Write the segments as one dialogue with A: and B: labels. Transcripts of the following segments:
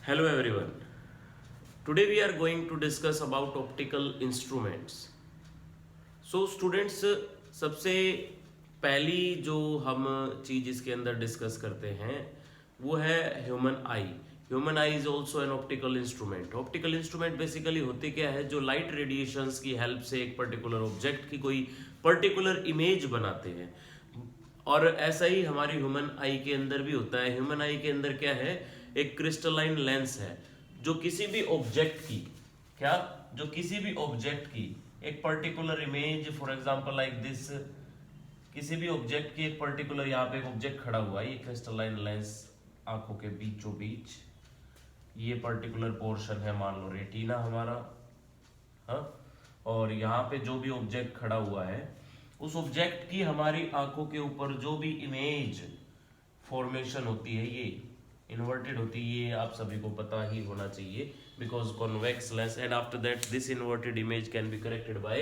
A: Hello everyone. Today we are going to discuss about optical instruments. So students, सबसे पहली जो हम चीज इसके अंदर डिस्कस करते हैं वो है human I. Human I is also an optical instrument. Optical instrument basically होते क्या है, जो लाइट रेडिएशंस की हेल्प से एक पर्टिकुलर ऑब्जेक्ट की कोई पर्टिकुलर इमेज बनाते हैं. और ऐसा ही हमारी ह्यूमन आई के अंदर भी होता है. ह्यूमन आई के अंदर क्या है, एक क्रिस्टलाइन लेंस है जो किसी भी ऑब्जेक्ट की क्या जो किसी भी ऑब्जेक्ट की एक particular image, for example like this, किसी भी ऑब्जेक्ट की एक पर्टिकुलर, यहाँ पे एक ऑब्जेक्ट खड़ा हुआ है, ये क्रिस्टलाइन लेंस आंखों के बीचों बीच, ये पर्टिकुलर पोर्शन है, मान लो रेटिना हमारा, हाँ. और यहाँ पे जो भी ऑब्जेक्ट खड़ा हुआ है, उस ऑब्जेक्ट की हमारी आंखों के ऊपर जो भी इमेज फॉर्मेशन होती है, ये इन्वर्टेड होती है. ये आप सभी को पता ही होना चाहिए, because convex lens, and after that this inverted image can be corrected bye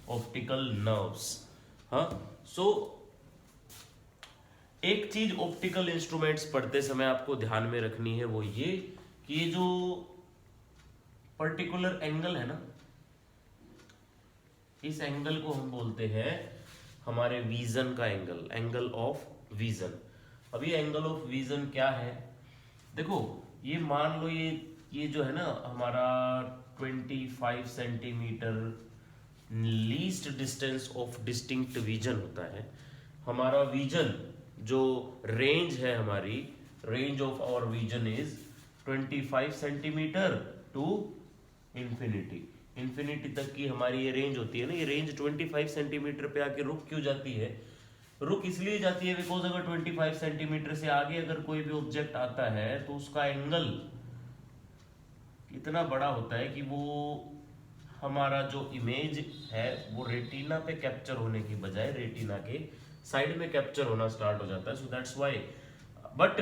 A: optical nerves. हाँ. सो एक चीज ऑप्टिकल इंस्ट्रूमेंट्स पढ़ते समय आपको ध्यान में रखनी है, वो ये कि ये जो पर्टिकुलर एंगल है ना, इस एंगल को हम बोलते हैं हमारे विजन का एंगल, एंगल ऑफ विजन. अभी एंगल ऑफ विजन क्या है, देखो ये मान लो ये जो है ना हमारा 25 centimetre least distance of distinct vision होता है. हमारा विजन जो रेंज है, हमारी range of our vision is 25 centimetre to infinity. Infinity तक की हमारी ये रेंज होती है ना. ये रेंज 25 सेंटीमीटर पे आके रुक क्यों जाती है? रुक इसलिए जाती है बिकॉज अगर 25 सेंटीमीटर से आगे अगर कोई भी ऑब्जेक्ट आता है तो उसका एंगल इतना बड़ा होता है कि वो हमारा जो इमेज है वो रेटिना पे कैप्चर होने की बजाय रेटिना के साइड में कैप्चर होना स्टार्ट हो जाता है. So that's why, but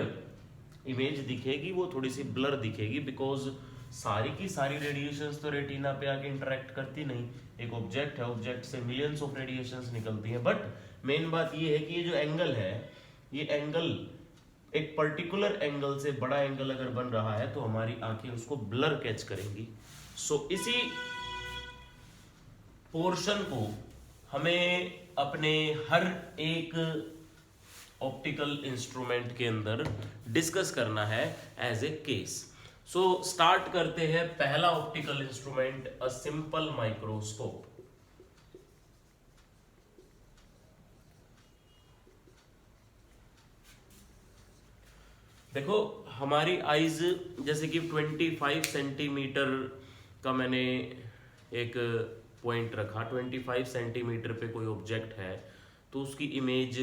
A: image दिखेगी वो थोड़ी सी ब्लर दिखेगी, बिकॉज सारी की सारी रेडिएशंस तो रेटिना पे आके इंटरेक्ट करती नहीं. एक ऑब्जेक्ट है, ऑब्जेक्ट से मिलियंस ऑफ रेडिएशंस निकलती हैं. बट मेन बात ये है कि ये जो एंगल है, ये एंगल एक पर्टिकुलर एंगल से बड़ा एंगल अगर बन रहा है तो हमारी आंखें उसको ब्लर कैच करेंगी. सो इसी पोर्शन को हमें अपने हर एक ऑप्टिकल इंस्ट्रूमेंट के अंदर डिस्कस करना है as a case. So start करते हैं. पहला optical instrument, a simple microscope. देखो हमारी आईज जैसे कि 25 सेंटीमीटर का मैंने एक पॉइंट रखा, 25 सेंटीमीटर पे कोई ऑब्जेक्ट है तो उसकी इमेज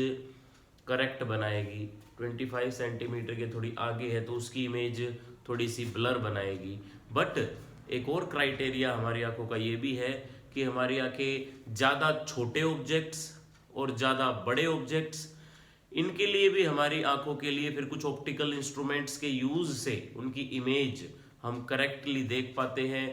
A: करेक्ट बनाएगी. 25 सेंटीमीटर के थोड़ी आगे है तो उसकी इमेज थोड़ी सी ब्लर बनाएगी. बट एक और क्राइटेरिया हमारी आंखों का ये भी है कि हमारी आंखें ज़्यादा छोटे ऑब्जेक्ट्स और ज़्यादा बड़े ऑब्जेक्ट्स, इनके लिए भी हमारी आंखों के लिए फिर कुछ ऑप्टिकल इंस्ट्रूमेंट्स के यूज से उनकी इमेज हम करेक्टली देख पाते हैं.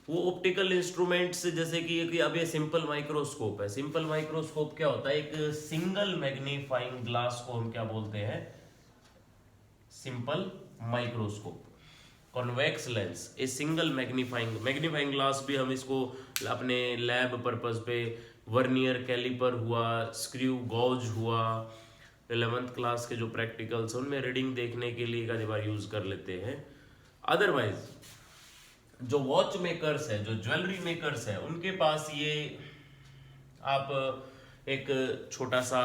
A: वो ऑप्टिकल इंस्ट्रूमेंट्स जैसे कि अब ये सिंपल माइक्रोस्कोप है. सिंपल माइक्रोस्कोप क्या होता है, एक सिंगल मैग्नीफाइंग ग्लास को हम क्या बोलते हैं, simple microscope. Convex lens, a single magnifying glass भी हम इसको अपने लैब पर्पस पे, वर्नियर कैलिपर हुआ, स्क्रू गॉज हुआ, 11th क्लास के जो प्रैक्टिकल्स उनमें रीडिंग देखने के लिए कई बार यूज कर लेते हैं. अदरवाइज जो वॉच मेकर्स है, जो ज्वेलरी मेकर्स है, उनके पास ये आप एक छोटा सा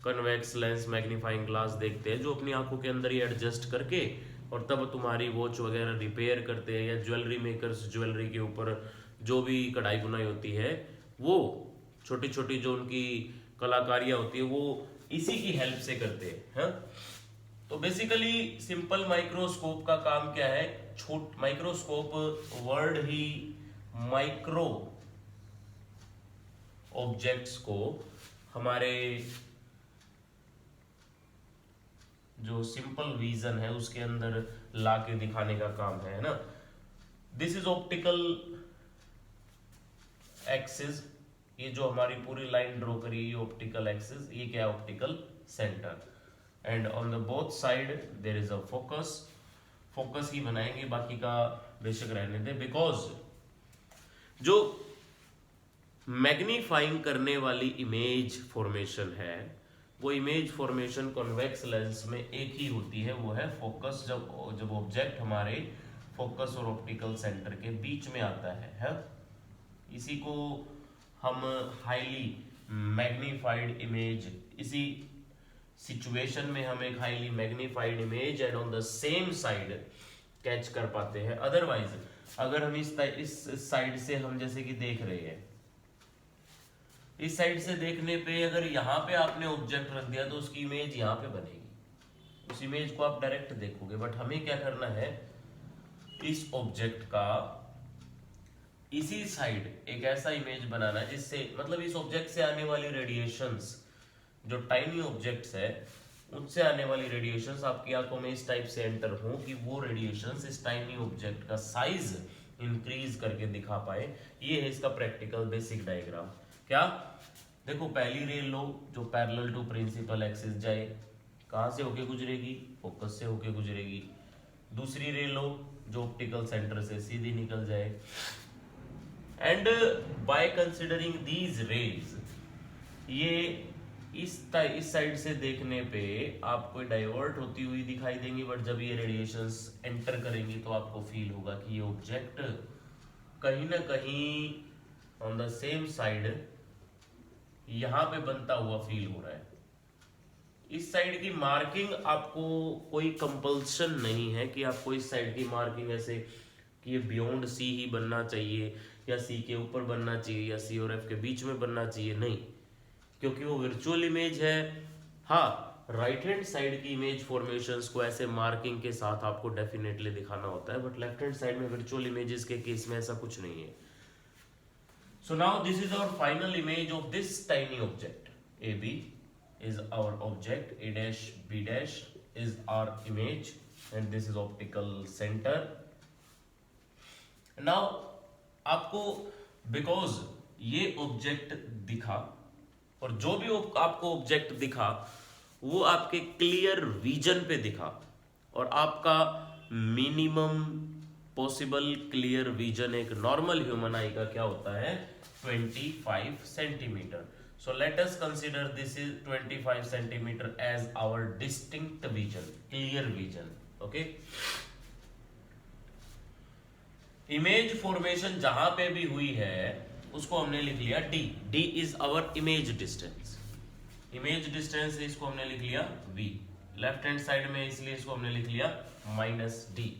A: कन्वेक्स लेंस मैग्नीफाइंग ग्लास देखते हैं जो अपनी आंखों के अंदर ही एडजस्ट करके और तब तुम्हारी वॉच वगैरह रिपेयर करते हैं. या ज्वेलरी मेकर्स ज्वेलरी के ऊपर जो भी कढ़ाई बुनाई होती है, वो छोटी छोटी जो उनकी कलाकारियाँ होती है वो इसी की हेल्प से करते हैं. तो बेसिकली सिंपल माइक्रोस्कोप का काम क्या है, माइक्रोस्कोप वर्ड ही माइक्रो ऑब्जेक्ट्स को हमारे जो सिंपल विजन है उसके अंदर ला के दिखाने का काम है ना. This is optical axis. ये जो हमारी पूरी लाइन ड्रॉ करी है, ऑप्टिकल एक्सिस, ये क्या है, optical centre. And on the both side there is a focus. Focus ही बनाएंगे, बाकी का बेशक रहने दें। बिकॉज जो मैग्नीफाइंग करने वाली इमेज फॉर्मेशन है, वो इमेज फॉर्मेशन कॉन्वेक्स लेंस में एक ही होती है, वो है फोकस। जब ऑब्जेक्ट हमारे फोकस और ऑप्टिकल सेंटर के बीच में आता है? इसी को हम हाईली मैग्नीफाइड इमेज, इसी सिचुएशन में हम एक highly magnified image and on the same side catch कर पाते हैं। अदरवाइज अगर हम इस साइड से हम जैसे कि देख रहे हैं, इस साइड से देखने पे अगर यहाँ पे आपने ऑब्जेक्ट रख दिया तो उसकी इमेज यहाँ पे बनेगी, उस इमेज को आप डायरेक्ट देखोगे। बट हमें क्या करना है, इस ऑब्जेक्ट का इसी साइड एक ऐसा इमेज बनाना है जिससे, मतलब इस ऑब्जेक्ट से आने वाली रेडिएशंस, जो टाइनी ऑब्जेक्ट्स है उनसे आने वाली रेडिएशंस आपकी आंखों में इस टाइप से एंटर हो कि वो रेडिएशंस इस टाइनी ऑब्जेक्ट का साइज इंक्रीज करके दिखा पाए। ये है इसका प्रैक्टिकल बेसिक डायग्राम। क्या देखो, पहली रे लो जो पैरेलल टू प्रिंसिपल एक्सिस जाए, कहां से होके गुजरेगी? फोकस से होके गुजरेगी। दूसरी रे लो जो ऑप्टिकल सेंटर से सीधी निकल जाए। And by considering these raise, ये इस साइड से देखने पे आपको डाइवर्ट होती हुई दिखाई देंगी, बट जब ये रेडिएशंस एंटर करेंगी तो आपको फील होगा कि ये ऑब्जेक्ट कहीं ना कहीं ऑन द सेम साइड यहां पे बनता हुआ फील हो रहा है। इस साइड की मार्किंग आपको कोई कंपल्सन नहीं है कि आपको इस साइड की मार्किंग ऐसे कि ये बियॉन्ड सी ही बनना चाहिए या सी के ऊपर बनना चाहिए या सी और एफ के बीच में बनना चाहिए, नहीं, क्योंकि वो वर्चुअल इमेज है। हाँ, राइट हैंड साइड की इमेज फॉर्मेशंस को ऐसे मार्किंग के साथ आपको डेफिनेटली दिखाना होता है, बट लेफ्ट हैंड साइड में वर्चुअल इमेजेस के केस में ऐसा कुछ नहीं है। So now this is our final image of this tiny object. AB is our object, A dash B dash is our image, and this is optical center. Now आपको because ये object दिखा, और जो भी आपको ऑब्जेक्ट दिखा वो आपके क्लियर विजन पे दिखा, और आपका मिनिमम पॉसिबल क्लियर विजन एक नॉर्मल ह्यूमन आई का क्या होता है? 25 centimetre. So let us consider this is 25 centimeter as our distinct vision, clear vision. Okay. Image formation जहां पे भी हुई है उसको हमने लिख लिया d. d is our image distance. Image distance इसको हमने लिख लिया v. लेफ्ट हैंड साइड में इसलिए इसको हमने लिख लिया -d.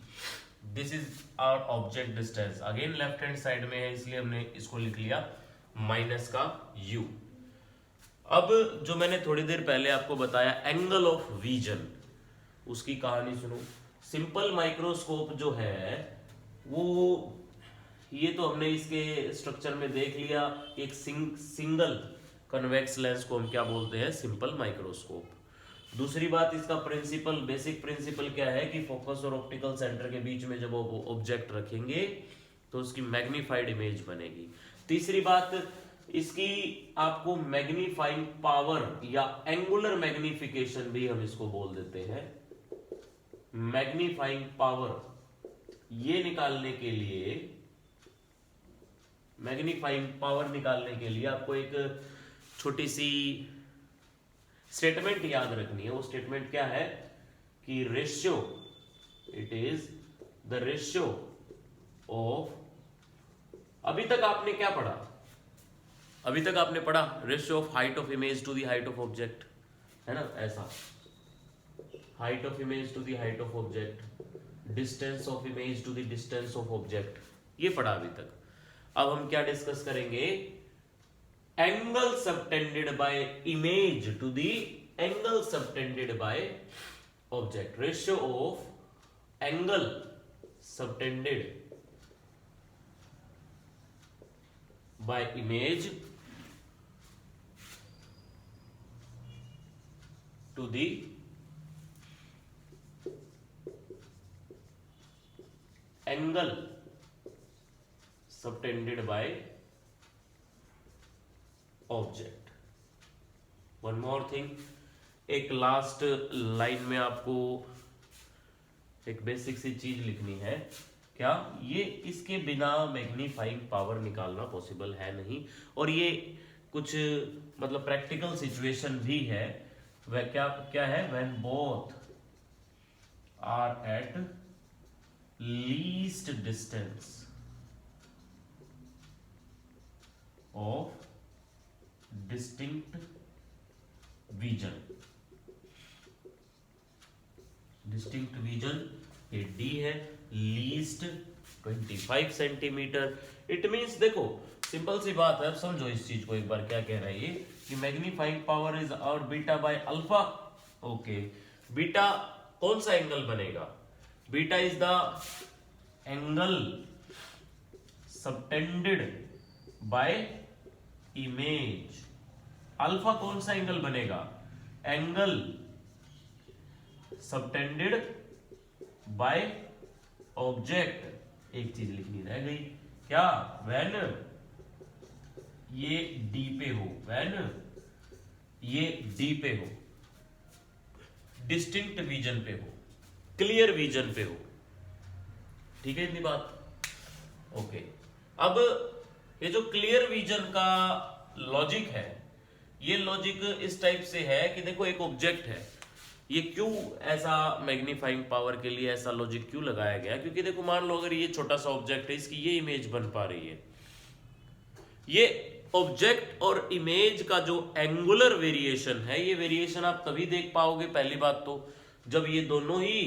A: This is our object distance, again left hand side में है इसलिए हमने इसको लिख लिया माइनस का u. अब जो मैंने थोड़ी देर पहले आपको बताया एंगल ऑफ विजन, उसकी कहानी सुनो। सिंपल माइक्रोस्कोप जो है वो, ये तो हमने इसके स्ट्रक्चर में देख लिया, एक सिंगल कन्वेक्स लेंस को हम क्या बोलते हैं? Simple microscope. दूसरी बात, इसका प्रिंसिपल, बेसिक प्रिंसिपल क्या है कि फोकस और ऑप्टिकल सेंटर के बीच में जब वो ऑब्जेक्ट रखेंगे तो उसकी मैग्नीफाइड इमेज बनेगी। तीसरी बात, इसकी आपको मैग्नीफाइंग पावर या एंगुलर मैग्निफिकेशन भी हम इसको बोल देते हैं। मैग्नीफाइंग पावर ये निकालने के लिए, मैग्नीफाइंग पावर निकालने के लिए आपको एक छोटी सी स्टेटमेंट याद रखनी है। वो स्टेटमेंट क्या है कि ratio, it is the ratio of, अभी तक आपने क्या पढ़ा? अभी तक आपने पढ़ा ratio of height of image to the height of object, है ना? ऐसा height of image to the height of object, distance of image to the distance of object, ये पढ़ा अभी तक। अब हम क्या डिस्कस करेंगे? Angle subtended by image to the angle subtended by object, ratio of angle subtended by image to the angle subtended by object. One more thing, एक last line में आपको एक बेसिक सी चीज लिखनी है, क्या ये इसके बिना मैग्नीफाइंग पावर निकालना पॉसिबल है नहीं। और ये कुछ मतलब प्रैक्टिकल सिचुएशन भी है, वह क्या क्या है, when both are at least distance of distinct vision. Distinct vision ये डी है, लीस्ट 25 सेंटीमीटर। इट मींस देखो सिंपल सी बात है, अब समझो इस चीज को एक बार, क्या कह रहा है ये कि मैग्नीफाइंग पावर इज और beta by alpha. Okay, beta कौन सा एंगल बनेगा, beta is the angle subtended by image. Alpha कौन सा एंगल बनेगा, एंगल सबटेंडेड बाय ऑब्जेक्ट। एक चीज लिखनी रह गई, क्या, व्हेन ये डी पे हो, व्हेन ये डी पे हो, डिस्टिंक्ट विजन पे हो, क्लियर विजन पे हो। ठीक है इतनी बात। ओके, अब ये जो क्लियर विजन का लॉजिक है, ये लॉजिक इस टाइप से है कि देखो एक ऑब्जेक्ट है, ये क्यों ऐसा मैग्नीफाइंग पावर के लिए ऐसा लॉजिक क्यों लगाया गया, क्योंकि देखो मान लो अगर ये छोटा सा ऑब्जेक्ट है, इसकी ये इमेज बन पा रही है, ये ऑब्जेक्ट और इमेज का जो एंगुलर वेरिएशन है, ये वेरिएशन आप तभी देख पाओगे पहली बात तो जब ये दोनों ही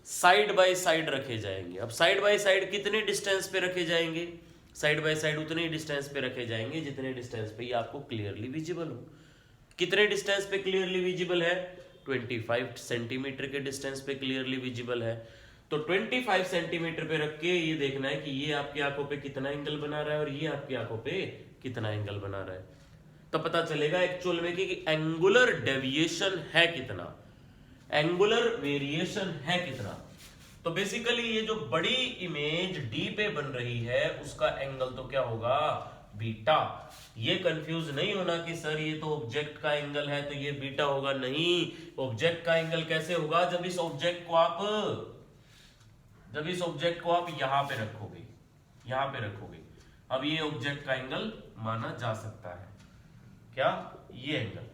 A: साइड बाय साइड रखे जाएंगे। अब साइड बाय साइड कितने डिस्टेंस पे रखे जाएंगे, साइड बाय साइड उतने ही डिस्टेंस पे रखे जाएंगे जितने डिस्टेंस पे ये आपको क्लियरली विजिबल हो। कितने डिस्टेंस पे क्लियरली विजिबल है, 25 सेंटीमीटर के डिस्टेंस पे क्लियरली विजिबल है। तो 25 सेंटीमीटर पे रख के ये देखना है कि ये आपकी आंखों पे कितना एंगल बना रहा है और ये आपकी आंखों पे कितना एंगल बना रहा है, तो पता चलेगा एक्चुअल में कि एंगुलर डेविएशन है कितना, एंगुलर वेरिएशन है कितना। तो बेसिकली ये जो बड़ी इमेज डी पे बन रही है उसका एंगल तो क्या होगा, बीटा। ये कंफ्यूज नहीं होना कि सर ये तो ऑब्जेक्ट का एंगल है तो ये बीटा होगा, नहीं, ऑब्जेक्ट का एंगल कैसे होगा, जब इस ऑब्जेक्ट को आप यहां पे रखोगे, यहां पे रखोगे, अब ये ऑब्जेक्ट का एंगल माना जा सकता है, क्या, ये angle,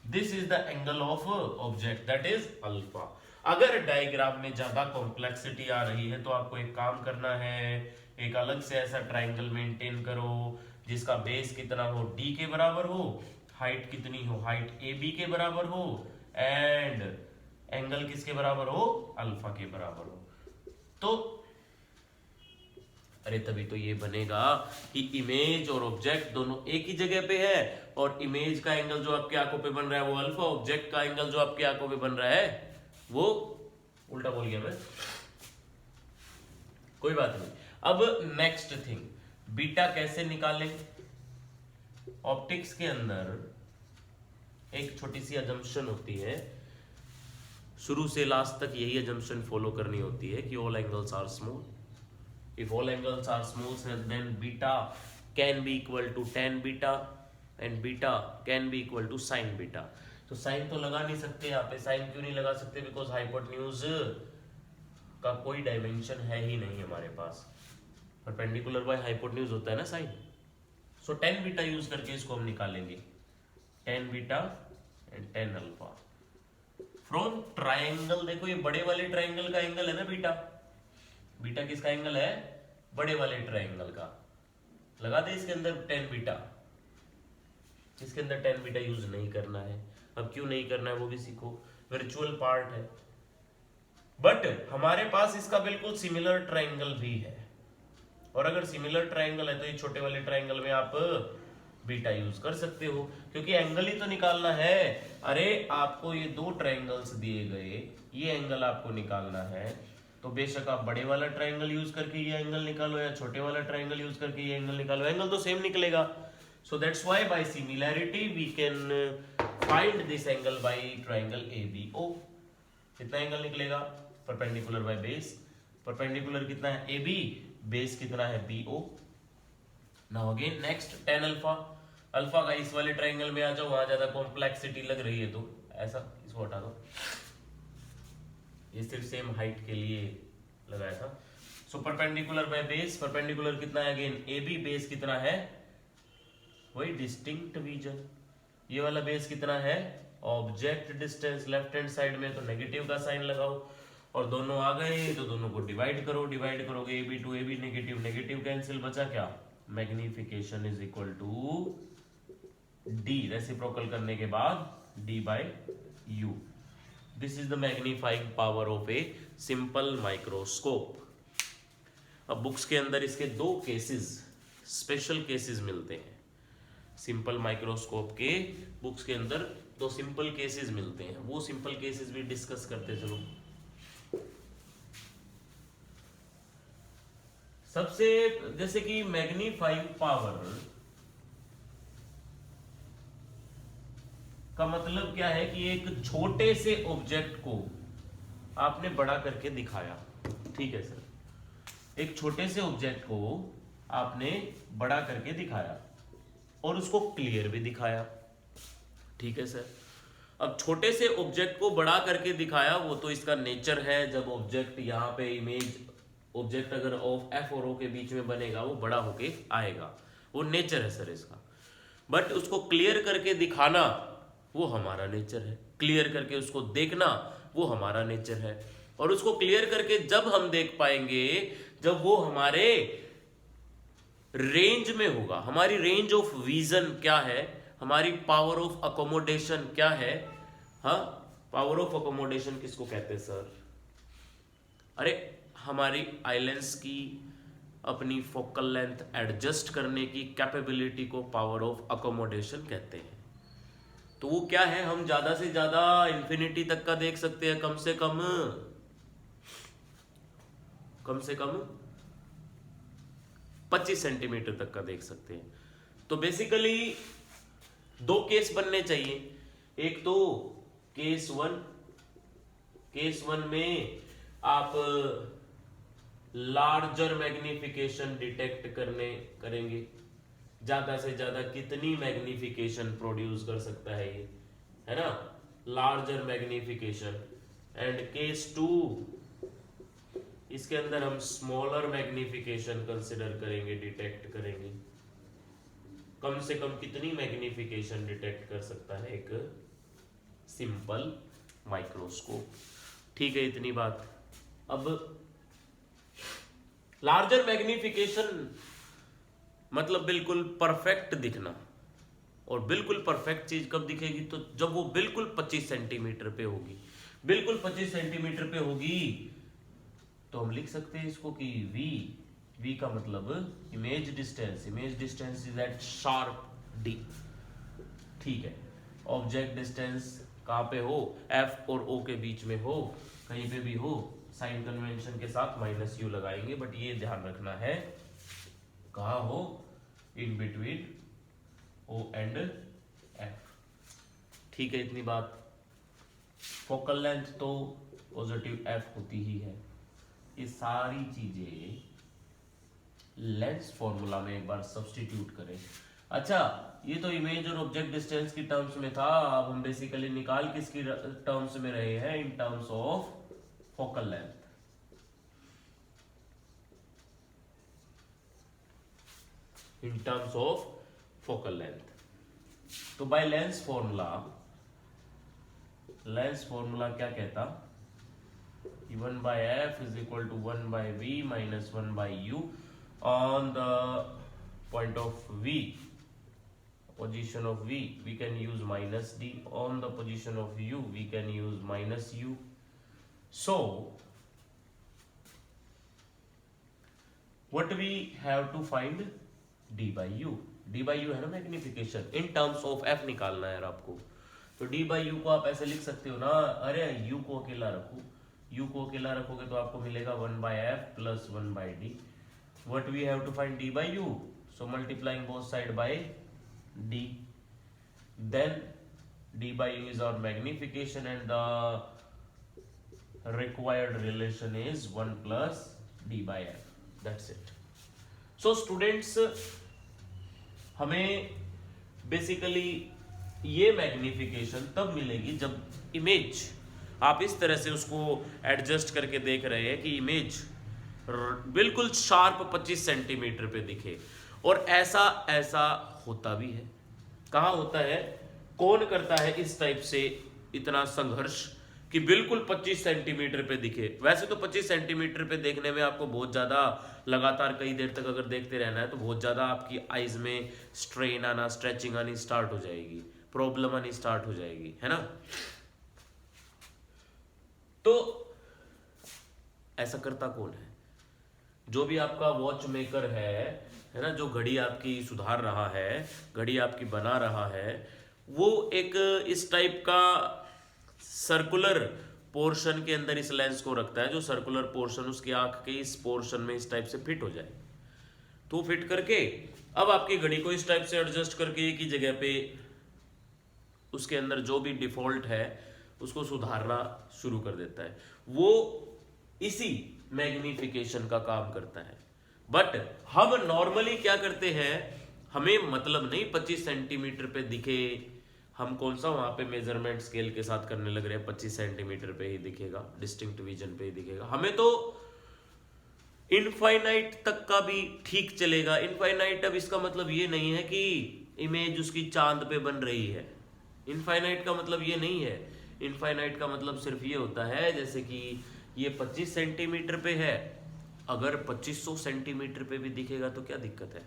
A: this is the angle of object that is alpha. अगर डायग्राम में ज्यादा कॉम्प्लेक्सिटी आ रही है तो आपको एक काम करना है, एक अलग से ऐसा ट्राइंगल मेंटेन करो जिसका बेस कितना हो, डी के बराबर हो, हाइट कितनी हो, हाइट ए बी के बराबर हो, एंड एंगल किसके बराबर हो, अल्फा के बराबर हो। तो अरे तभी तो ये बनेगा कि इमेज और ऑब्जेक्ट दोनों एक ही जगह पे है, और इमेज का एंगल जो आपकी आंखों पे बन रहा है वो अल्फा, ऑब्जेक्ट का एंगल जो आपकी आंखों पे बन रहा है वो, उल्टा बोल गया मैं, कोई बात नहीं। अब नेक्स्ट थिंग, बीटा कैसे निकालें। ऑप्टिक्स के अंदर एक छोटी सी अजम्पशन होती है, शुरू से लास्ट तक यही अजम्पशन फॉलो करनी होती है कि all angles are small. If all angles are small then beta can be equal to tan beta and beta can be equal to sin beta. तो साइन तो लगा नहीं सकते यहाँ पे, साइन क्यों नहीं लगा सकते, बिकॉज हाइपोटेन्यूज का कोई डायमेंशन है ही नहीं हमारे पास, परपेंडिकुलर बाय हाइपोटेन्यूज होता है ना साइन। सो tan बीटा यूज करके इसको हम निकालेंगे, tan beta and tan alpha from triangle. देखो ये बड़े वाले ट्राइंगल का एंगल है ना बीटा, बीटा किसका एंगल है, बड़े वाले ट्राइंगल का, लगा दे इसके अंदर tan बीटा, इसके अंदर tan बीटा यूज नहीं करना है। अब क्यों नहीं करना है वो भी सीखो, वर्चुअल पार्ट है, बट हमारे पास इसका बिल्कुल सिमिलर ट्राइंगल भी है, और अगर सिमिलर ट्राइंगल है तो ये छोटे वाले ट्राइंगल में आप बीटा यूज कर सकते हो, क्योंकि एंगल ही तो निकालना है। अरे आपको ये दो ट्राइंगल्स दिए गए, ये एंगल आपको निकालना है, तो बेशक आप बड़े वाला ट्राइंगल यूज करके ये एंगल निकालो या छोटे वाला ट्राइंगल यूज करके ये एंगल निकालो, एंगल तो सेम निकलेगा। So that's why by similarity we can find this angle by triangle ABO। कितना एंगल निकलेगा, परपेंडिकुलर बाय बेस, परपेंडिकुलर कितना है AB, बेस कितना है BO। Now again next tan alpha, alpha का इस वाले ट्राइंगल में आ जाओ, वहां ज्यादा कॉम्प्लेक्सिटी लग रही है तो ऐसा इसको हटा दो, ये सिर्फ सेम हाइट के लिए लगाया था। So perpendicular by base, perpendicular कितना है अगेन ए बी, बेस कितना है वही डिस्टिंक्ट विजन। ये वाला बेस कितना है object distance, left hand side में तो नेगेटिव का साइन लगाओ और दोनों आ गए तो दोनों को डिवाइड करो, डिवाइड करोगे A B to A B, negative negative cancel, बचा क्या magnification is equal to D, reciprocal करने के बाद D by u. This is the magnifying power of a simple microscope. अब बुक्स के अंदर इसके दो केसेस, स्पेशल केसेस मिलते हैं। सिंपल माइक्रोस्कोप के बुक्स के अंदर दो सिंपल केसेस मिलते हैं, वो सिंपल केसेस भी डिस्कस करते चलो। सबसे जैसे कि मैग्नीफाइंग पावर का मतलब क्या है कि एक छोटे से ऑब्जेक्ट को आपने बड़ा करके दिखाया, ठीक है सर, एक छोटे से ऑब्जेक्ट को आपने बड़ा करके दिखाया और उसको क्लियर भी दिखाया, ठीक है सर। अब छोटे से ऑब्जेक्ट को बड़ा करके दिखाया वो तो इसका नेचर है, जब ऑब्जेक्ट यहाँ पे इमेज ऑब्जेक्ट अगर ऑफ एफ और ओ के बीच में बनेगा वो बड़ा होके आएगा, वो नेचर है सर इसका। बट उसको क्लियर करके दिखाना वो हमारा नेचर है, क्लियर करके उसको देखना वो हमारा नेचर है। और उसको क्लियर करके जब हम देख पाएंगे जब वो हमारे रेंज में होगा, हमारी रेंज ऑफ विजन क्या है, हमारी पावर ऑफ अकोमोडेशन क्या है। हाँ, पावर ऑफ अकोमोडेशन किसको कहते हैं सर? अरे हमारी आईलेंस की अपनी फोकल लेंथ एडजस्ट करने की कैपेबिलिटी को पावर ऑफ अकोमोडेशन कहते हैं। तो वो क्या है, हम ज्यादा से ज्यादा इंफिनिटी तक का देख सकते हैं, कम से कम 25 सेंटीमीटर तक का देख सकते हैं। तो बेसिकली दो केस बनने चाहिए, एक तो केस वन में आप लार्जर मैग्निफिकेशन डिटेक्ट करेंगे, ज्यादा से ज्यादा कितनी मैग्निफिकेशन प्रोड्यूस कर सकता है ये, है ना, लार्जर मैग्निफिकेशन। एंड केस 2 इसके अंदर हम स्मॉलर मैग्निफिकेशन कंसिडर करेंगे, डिटेक्ट करेंगे, कम से कम कितनी मैग्निफिकेशन डिटेक्ट कर सकता है एक सिंपल माइक्रोस्कोप, ठीक है, इतनी बात। अब लार्जर मैग्निफिकेशन मतलब बिल्कुल परफेक्ट दिखना, और बिल्कुल परफेक्ट चीज कब दिखेगी, तो जब वो बिल्कुल 25 सेंटीमीटर पे होगी। बिल्कुल 25 सेंटीमीटर पे होगी तो हम लिख सकते हैं इसको कि v का मतलब image distance is at sharp d, ठीक है। ऑब्जेक्ट डिस्टेंस कहाँ पे हो, f और o के बीच में हो, कहीं पे भी हो, साइन कन्वेंशन के साथ -u लगाएंगे, बट ये ध्यान रखना है कहाँ हो, in between o and f, ठीक है, इतनी बात। फोकल लेंथ तो पॉजिटिव f होती ही है। ये सारी चीजें लेंस फॉर्मूला में एक बार सब्स्टिट्यूट करें। अच्छा, ये तो इमेज और ऑब्जेक्ट डिस्टेंस की टर्म्स में था, अब हम बेसिकली निकाल किसकी टर्म्स में रहे हैं, इन terms of focal length. In terms of focal length. तो बाय लेंस फॉर्मूला क्या कहता, 1/f is equal to 1/v minus 1/u on the point of v, position of v we can use -d, on the position of u we can use -u. So what we have to find, d/u है ना magnification, in terms of f निकालना है यार आपको। तो d/u को आप ऐसे लिख सकते हो ना, अरे u को अकेला रखो, u को अकेला रखोगे तो आपको मिलेगा 1/f plus 1/d. What we have to find d/u, so multiplying both side by d, then d/u is our magnification and the required relation is 1 plus d/f. That's it. So students, हमें basically ये magnification तब मिलेगी जब image आप इस तरह से उसको एडजस्ट करके देख रहे हैं कि इमेज बिल्कुल शार्प 25 सेंटीमीटर पे दिखे। और ऐसा ऐसा होता भी है। कहाँ होता है, कौन करता है इस टाइप से इतना संघर्ष कि बिल्कुल 25 सेंटीमीटर पे दिखे। वैसे तो 25 सेंटीमीटर पे देखने में आपको बहुत ज़्यादा, लगातार कई देर तक अगर देखते रहना है तो बहुत ज़्यादा आपकी आइज में स्ट्रेन आना, स्ट्रेचिंग आनी स्टार्ट हो जाएगी, प्रॉब्लम आनी स्टार्ट हो जाएगी, है ना। तो ऐसा करता कौन है, जो भी आपका वॉच मेकर है ना, जो घड़ी आपकी सुधार रहा है, घड़ी आपकी बना रहा है, वो एक इस टाइप का सर्कुलर पोर्शन के अंदर इस लेंस को रखता है, जो सर्कुलर पोर्शन उसकी आंख के इस पोर्शन में इस टाइप से फिट हो जाए। तो फिट करके अब आपकी घड़ी को इस टाइप से एडजस्ट करके एक ही जगह पे उसके अंदर जो भी डिफॉल्ट है उसको सुधारना शुरू कर देता है। वो इसी मैग्निफिकेशन का काम करता है। बट हम नॉर्मली क्या करते हैं, हमें मतलब नहीं 25 सेंटीमीटर पे दिखे, हम कौन सा वहां पे मेजरमेंट स्केल के साथ करने लग रहे हैं, 25 सेंटीमीटर पे ही दिखेगा, डिस्टिंक्ट विजन पे ही दिखेगा। हमें तो इनफाइनाइट तक का भी ठीक चलेगा। इनफाइनाइट अब इसका मतलब ये नहीं है कि इमेज उसकी चांद पे बन रही है। इनफाइनाइट का मतलब ये नहीं है। इनफाइनाइट का मतलब सिर्फ ये होता है जैसे कि ये 25 सेंटीमीटर पे है, अगर 2500 सेंटीमीटर पे भी दिखेगा तो क्या दिक्कत है।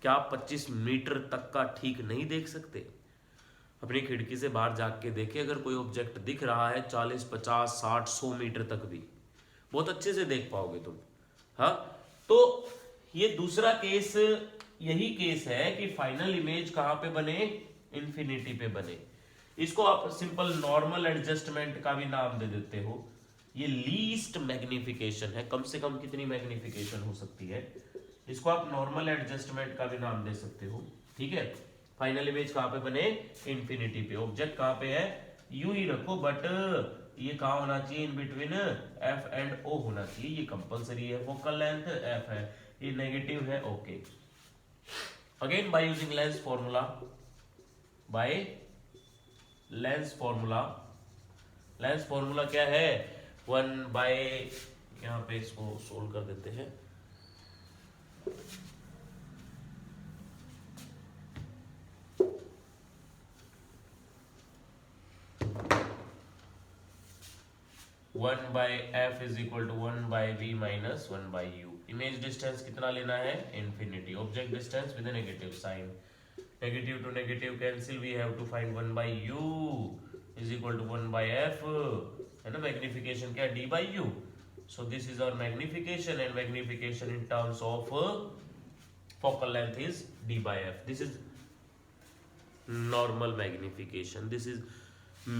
A: क्या आप 25 मीटर तक का ठीक नहीं देख सकते? अपनी खिड़की से बाहर जाग के देखिए, अगर कोई ऑब्जेक्ट दिख रहा है 40, 50, 60, 100 मीटर तक भी बहुत अच्छे से देख पाओगे तुम। हाँ, तो ये दूसरा केस, यही केस है कि फाइनल इमेज कहाँ पे बने, इंफिनिटी पे बने। इसको आप सिंपल नॉर्मल एडजस्टमेंट का भी नाम दे देते हो। ये लीस्ट मैग्निफिकेशन है, कम से कम कितनी मैग्निफिकेशन हो सकती है, इसको आप नॉर्मल एडजस्टमेंट का भी नाम दे सकते हो। ठीक है, फाइनल इमेज कहाँ पे बने, इंफिनिटी पे। ऑब्जेक्ट कहाँ पे है, यू ही रखो, बट ये कहाँ होना चाहिए, इन बिटवीन एफ एंड ओ होना चाहिए। ये कंपलसरी है। फोकल लेंथ एफ है, ये नेगेटिव है, okay. Again by using lens formula, by lens formula. Lens formula क्या है, 1 बाय, यहाँ पे इसको सोल्व कर देते हैं। One by f is equal to 1 by v minus 1 by u. Image distance कितना लेना है, infinity. Object distance with negative sign, negative to negative cancel, we have to find 1 by u is equal to 1 by f, है ना। Magnification क्या है, D by u. So this is our magnification, and magnification in terms of focal length is d by f. This is normal magnification. This is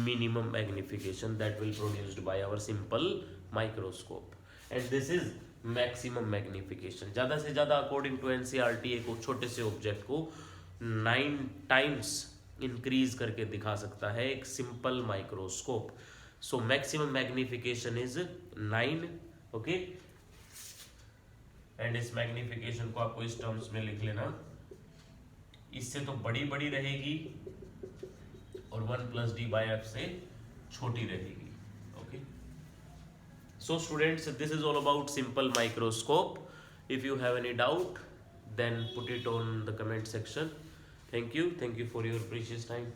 A: minimum magnification that will produced by our simple microscope, and this is maximum magnification. ज़्यादा से ज़्यादा according to NCERT एक छोटे से object को 9 times increase करके दिखा सकता है एक simple microscope. So maximum magnification is 9, okay. And इस मैग्निफिकेशन को आपको इस टर्म्स में लिख लेना, इससे तो बड़ी बड़ी रहेगी और 1 प्लस डी बाई एफ से छोटी रहेगी, okay. So students, this is all about simple microscope. If you have any doubt, then put it on the comment section. Thank you for your precious time.